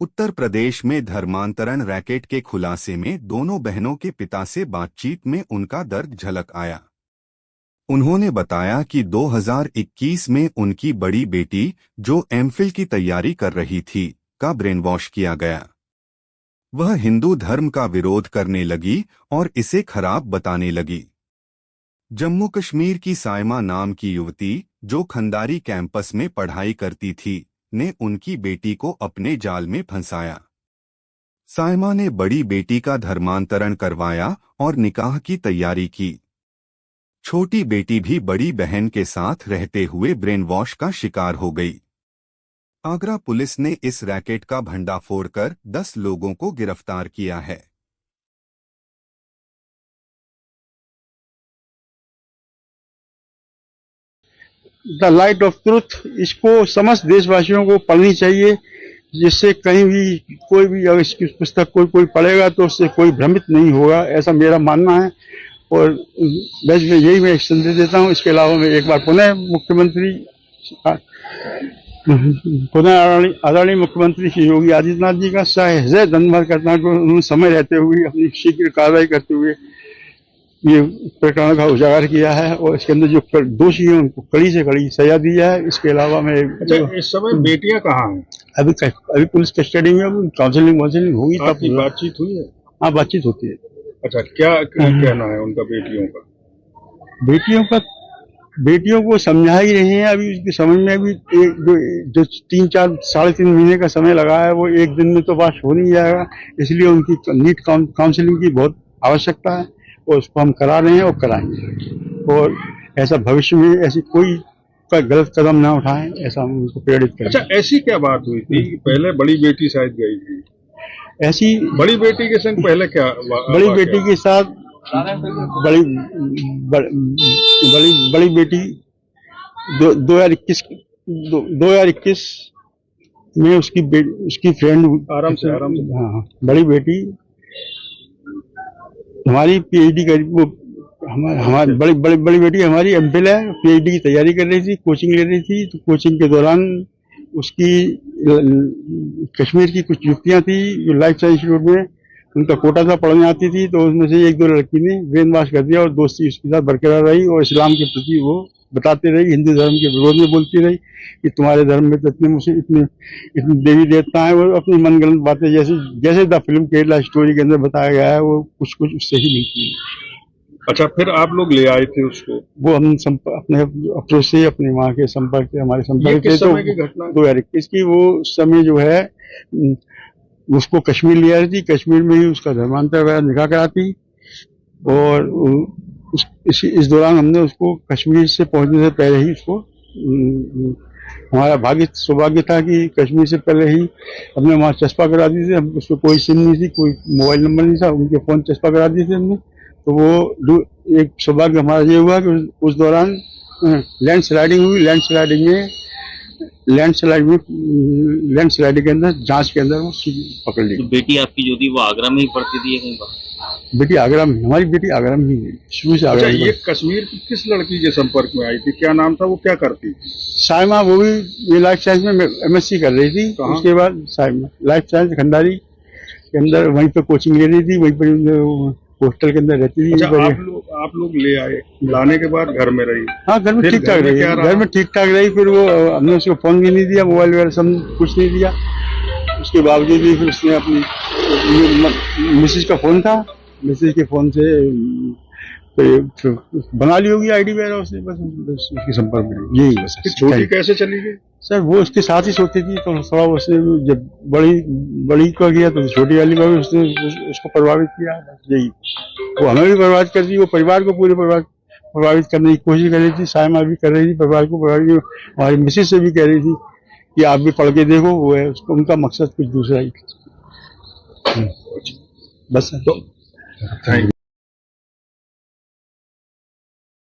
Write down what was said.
उत्तर प्रदेश में धर्मांतरण रैकेट के खुलासे में दोनों बहनों के पिता से बातचीत में उनका दर्द झलक आया। उन्होंने बताया कि 2021 में उनकी बड़ी बेटी, जो एमफिल की तैयारी कर रही थी, का ब्रेन वॉश किया गया। वह हिंदू धर्म का विरोध करने लगी और इसे खराब बताने लगी। जम्मू कश्मीर की सायमा नाम की युवती, जो खंदारी कैंपस में पढ़ाई करती थी, ने उनकी बेटी को अपने जाल में फंसाया। सायमा ने बड़ी बेटी का धर्मांतरण करवाया और निकाह की तैयारी की। छोटी बेटी भी बड़ी बहन के साथ रहते हुए ब्रेन वॉश का शिकार हो गई। आगरा पुलिस ने इस रैकेट का भंडाफोड़ कर 10 लोगों को गिरफ्तार किया है। द लाइट ऑफ ट्रूथ, इसको समस्त देशवासियों को पढ़नी चाहिए, जिससे कहीं भी कोई भी अगर इसकी पुस्तक कोई पढ़ेगा तो उससे कोई भ्रमित नहीं होगा, ऐसा मेरा मानना है। और बस मैं यही मैं संदेश देता हूँ। इसके अलावा मैं एक बार पुनः आदरणीय मुख्यमंत्री श्री योगी आदित्यनाथ जी का सहृदय धन्यवाद करता हूँ कि उन्होंने समय रहते हुए अपनी शीघ्र कार्रवाई करते हुए ये प्रकरण का उजागर किया है और इसके अंदर जो दोषी हैं उनको कड़ी से कड़ी सजा दी है। इसके अलावा मैं इस समय बेटियां कहाँ हैं? अभी पुलिस कस्टडी में, काउंसलिंग होगी तब बातचीत हुई है। हाँ, बातचीत होती है। अच्छा, क्या कहना है उनका बेटियों को समझा ही रहे हैं। अभी उसकी समझ में अभी जो 3-4 3.5 महीने का समय लगा है, वो एक दिन में तो बात हो नहीं जाएगा। इसलिए उनकी नीट काउंसलिंग की बहुत आवश्यकता है और उसको हम करा रहे हैं और कराएंगे। और ऐसा भविष्य में ऐसी कोई गलत कदम ना उठाएं, ऐसा हम उनको प्रेरित करें। अच्छा, ऐसी क्या बात हुई थी? पहले बड़ी बेटी शायद गई थी। ऐसी बड़ी बेटी के संग पहले क्या? बड़ी बेटी के साथ बड़ी बेटी 2021 में उसकी फ्रेंड, आराम से हाँ, बड़ी बेटी हमारी पीएचडी कर, वो हमारी बड़ी बेटी हमारी एमफिल है, पीएचडी की तैयारी कर रही थी, कोचिंग ले रही थी। तो कोचिंग के दौरान उसकी कश्मीर की कुछ युवतियां थी जो लाइफ साइंस इंस्टीट्यूट में उनका कोटा था, पढ़ने आती थी। तो उसमें से 1-2 लड़की ने ब्रेन वॉश कर दिया और दोस्ती उसके साथ बरकरार रही और इस्लाम के प्रति वो बताते रही, हिंदू धर्म के विरोध में बोलती रही कि तुम्हारे धर्म में तो इतने देवी देवता हैं। वो अपनी मनगढ़ंत बातें जैसे द फिल्म केरला स्टोरी के अंदर बताया गया है, वो कुछ उससे ही मिलती है। अच्छा, फिर आप लोग ले आए थे उसको? वो हम अपने अप्रोच से, अपने वहाँ के संपर्क से, हमारे संपर्क से। समय की घटना 2021 की, वो समय जो है उसको कश्मीर ले आई थी। कश्मीर में ही उसका धर्मांतर वगैरह निकाह कराती और इस दौरान हमने उसको कश्मीर से पहुंचने से पहले ही उसको, हमारा सौभाग्य था कि कश्मीर से पहले ही हमने वहाँ चस्पा करा दी थी। हम उसको कोई सिम नहीं थी, कोई मोबाइल नंबर नहीं था, उनके फोन चस्पा करा दिए थे हमने। तो वो एक सौभाग्य हमारा ये हुआ कि उस दौरान लैंडस्लाइडिंग हुई। लैंडस्लाइडिंग के अंदर, जांच के अंदर वो पकड़ ली। तो बेटी आपकी जो थी वो आगरा में ही पढ़ती थी कहीं पर? बेटी आगरा में, हमारी बेटी आगरा में ही शुरू से आगरा। ये कश्मीर की किस लड़की के संपर्क में आई थी? क्या नाम था? वो क्या करती थी? सायमा, वो भी ये लाइफ साइंस में एमएससी कर रही थी। उसके बाद सायमा लाइफ साइंस खंडारी के अंदर वहीं पे कोचिंग ले रही थी, वहीं पर हॉस्टल के अंदर रहती थी। अच्छा, आप लोग ले आए, लाने के बाद घर में रही? हाँ, घर में ठीक ठाक रही। घर में ठीक ठाक रही। फिर वो हमने उसको फोन भी नहीं दिया, मोबाइल वगैरह सब कुछ नहीं दिया। उसके बावजूद भी फिर उसने अपनी मिसेज का फोन था, मिसेज के फोन से बना ली होगी आईडी वगैरह उसने, बस उसके संपर्क में यही बस। छोटी कैसे चली गई? सर, वो उसके साथ ही सोती थी, तो थोड़ा उसने जब बड़ी को किया तो छोटी वाली को भी उसने उसको प्रभावित किया। यही वो हमें भी प्रभावित कर दी, वो परिवार को पूरे प्रभावित करने की कोशिश कर रही थी। सायमा भी कर रही थी परिवार को प्रभावित। हमारी मिसेज से भी कह रही थी कि आप भी पढ़ के देखो। वो है उसको, उनका मकसद कुछ दूसरा ही। बस। तो